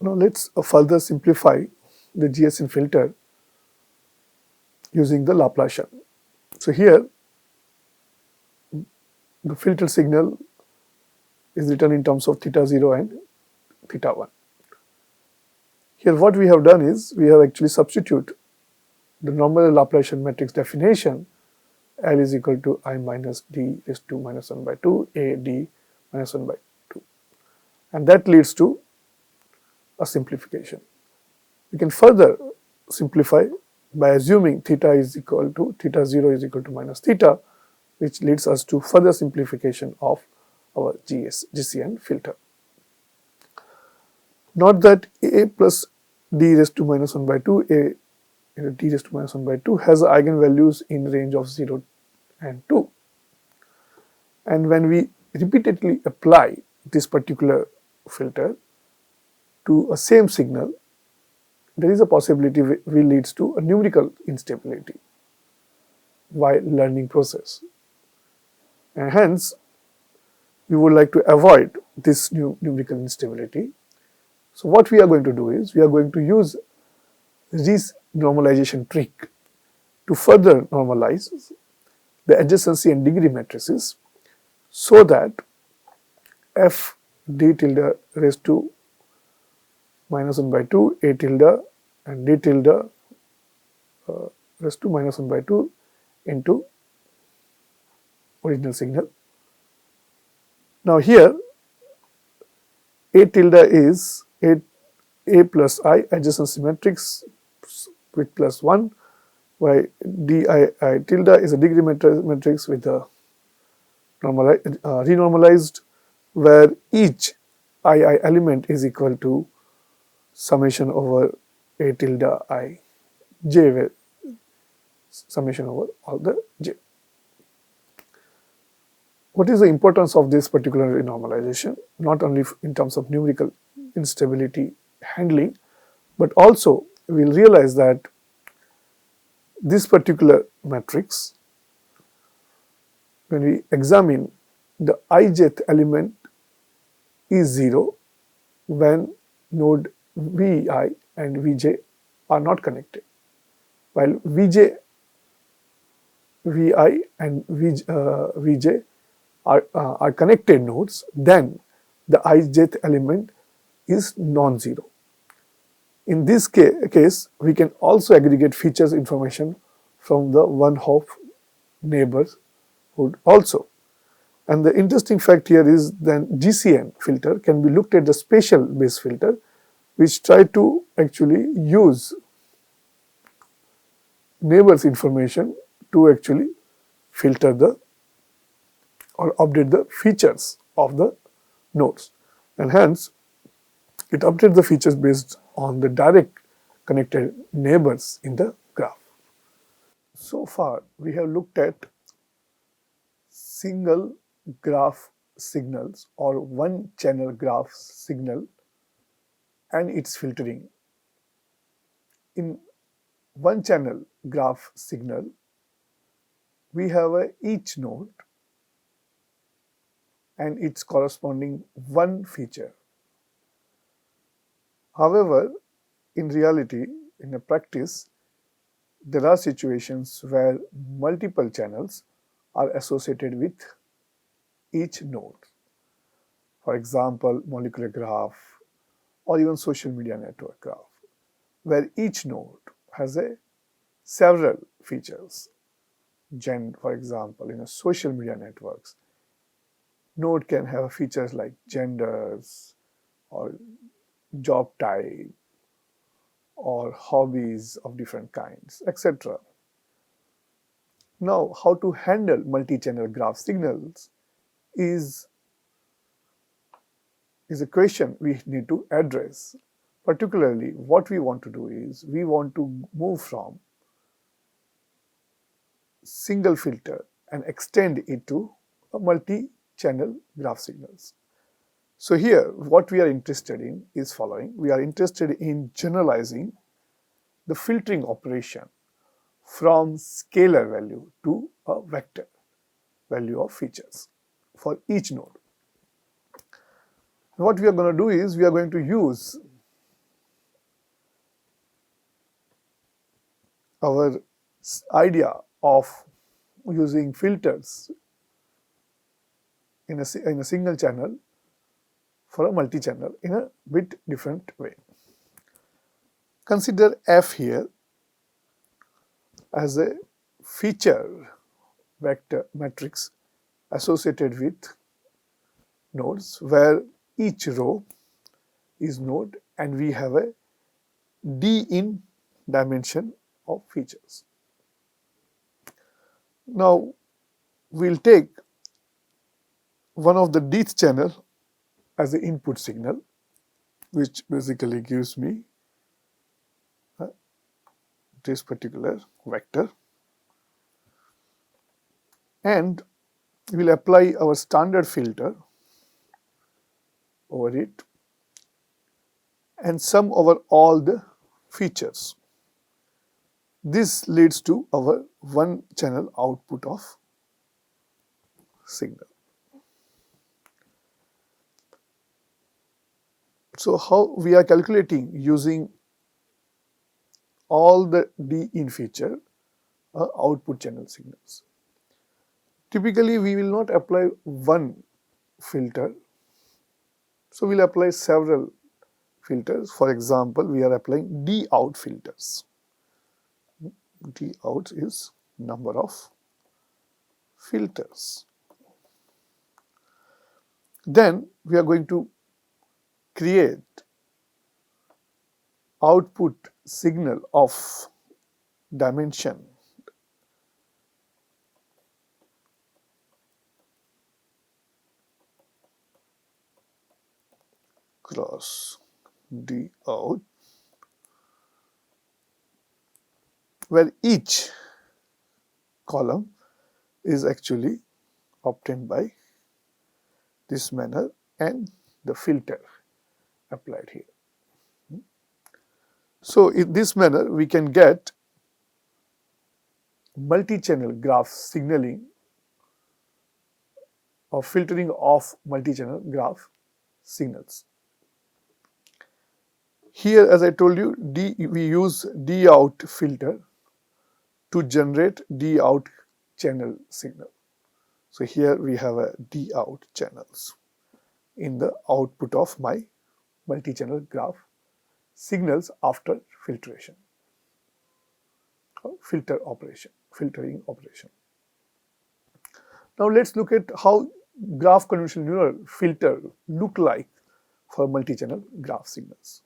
Now let's further simplify the GCN filter using the Laplacian. So here the filter signal is written in terms of theta 0 and theta 1. Here what we have done is we have actually substitute the normal Laplacian matrix definition. L is equal to I minus D raised to minus 1 by 2, A D minus 1 by 2. And that leads to a simplification. We can further simplify by assuming theta is equal to theta 0 is equal to minus theta, which leads us to further simplification of our GCN filter. Note that A plus D raised to minus 1 by 2, A D raised to minus 1 by 2 has eigenvalues in range of 0 and 2. And when we repeatedly apply this particular filter to a same signal, there is a possibility will leads to a numerical instability while learning process. And hence, we would like to avoid this numerical instability. So what we are going to do is, we are going to use this normalization trick to further normalize the adjacency and degree matrices so that f d tilde raised to minus 1 by 2, a tilde and d tilde raised to minus 1 by 2 into original signal. Now here a tilde is a plus I adjacency matrix with plus 1, while di tilde is a degree matrix with a renormalized, where each I element is equal to summation over a tilde I j, where summation over all the j. What is the importance of this particular renormalization? Not only in terms of numerical instability handling, but also we will realize that this particular matrix, when we examine the ijth element is 0 when node Vi and Vj are not connected, while Vj, Vi and Vj are connected nodes, then the ijth element is non-zero. In this case, we can also aggregate features information from the one-hop neighborhood also. And the interesting fact here is then GCN filter can be looked at the spatial base filter, which try to actually use neighbors information to actually filter the or update the features of the nodes. And hence, it updates the features based on the direct connected neighbors in the graph. So far, we have looked at single graph signals or one channel graph signal and its filtering. In one channel graph signal, we have each node and its corresponding one feature. However, in reality, in a practice, there are situations where multiple channels are associated with each node. For example, molecular graph or even social media network graph, where each node has several features. For example, in a social media networks, node can have features like genders or job type or hobbies of different kinds, etc. Now, how to handle multi-channel graph signals is a question we need to address. Particularly, what we want to do is we want to move from single filter and extend it to a multi-channel graph signals. So here, what we are interested in is following. We are interested in generalizing the filtering operation from scalar value to a vector value of features for each node. What we are going to do is we are going to use our idea of using filters in a single channel for a multi-channel in a bit different way. Consider F here as a feature vector matrix associated with nodes where each row is node and we have a d in dimension of features. Now we'll take one of the dth channel as the input signal, which basically gives me this particular vector, and we'll apply our standard filter over it and sum over all the features. This leads to our one channel output of signal. So how we are calculating using all the D in feature output channel signals. Typically we will not apply one filter, so we'll apply several filters. For example, we are applying D out filters. D out is number of filters. Then we are going to create output signal of dimension cross D out, where each column is actually obtained by this manner and the filter applied here. So in this manner we can get multi-channel graph signaling or filtering of multi-channel graph signals. Here, as I told you, we use D out filter to generate D out channel signal. So here we have a D out channels in the output of my multi-channel graph signals after filtration or filtering operation. Now let's look at how graph convolutional neural filter look like for multi-channel graph signals.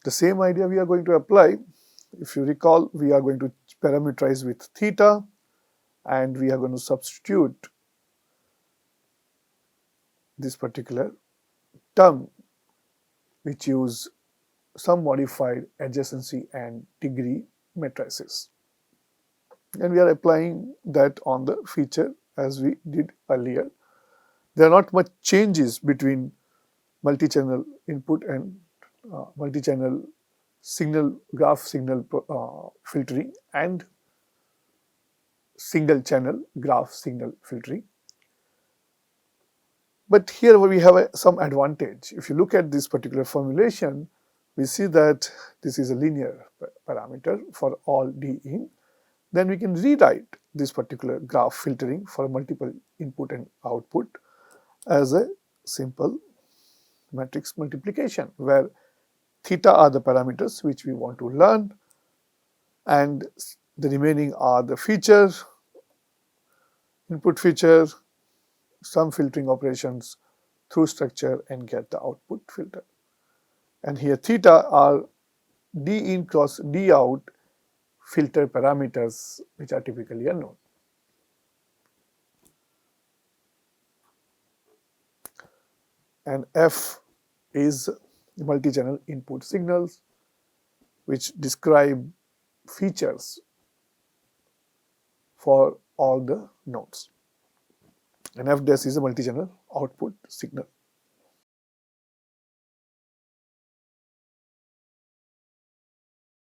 The same idea we are going to apply. If you recall, we are going to parameterize with theta and we are going to substitute this particular term which use some modified adjacency and degree matrices. And we are applying that on the feature as we did earlier. There are not much changes between multi-channel input and multi-channel signal graph signal filtering and single channel graph signal filtering. But here we have some advantage. If you look at this particular formulation, we see that this is a linear parameter for all D in. Then we can rewrite this particular graph filtering for multiple input and output as a simple matrix multiplication, where theta are the parameters which we want to learn and the remaining are the features, input feature, some filtering operations through structure and get the output filter. And here theta are D in cross D out filter parameters which are typically unknown. And F is multi-channel input signals which describe features for all the nodes. And F dash is a multi-channel output signal.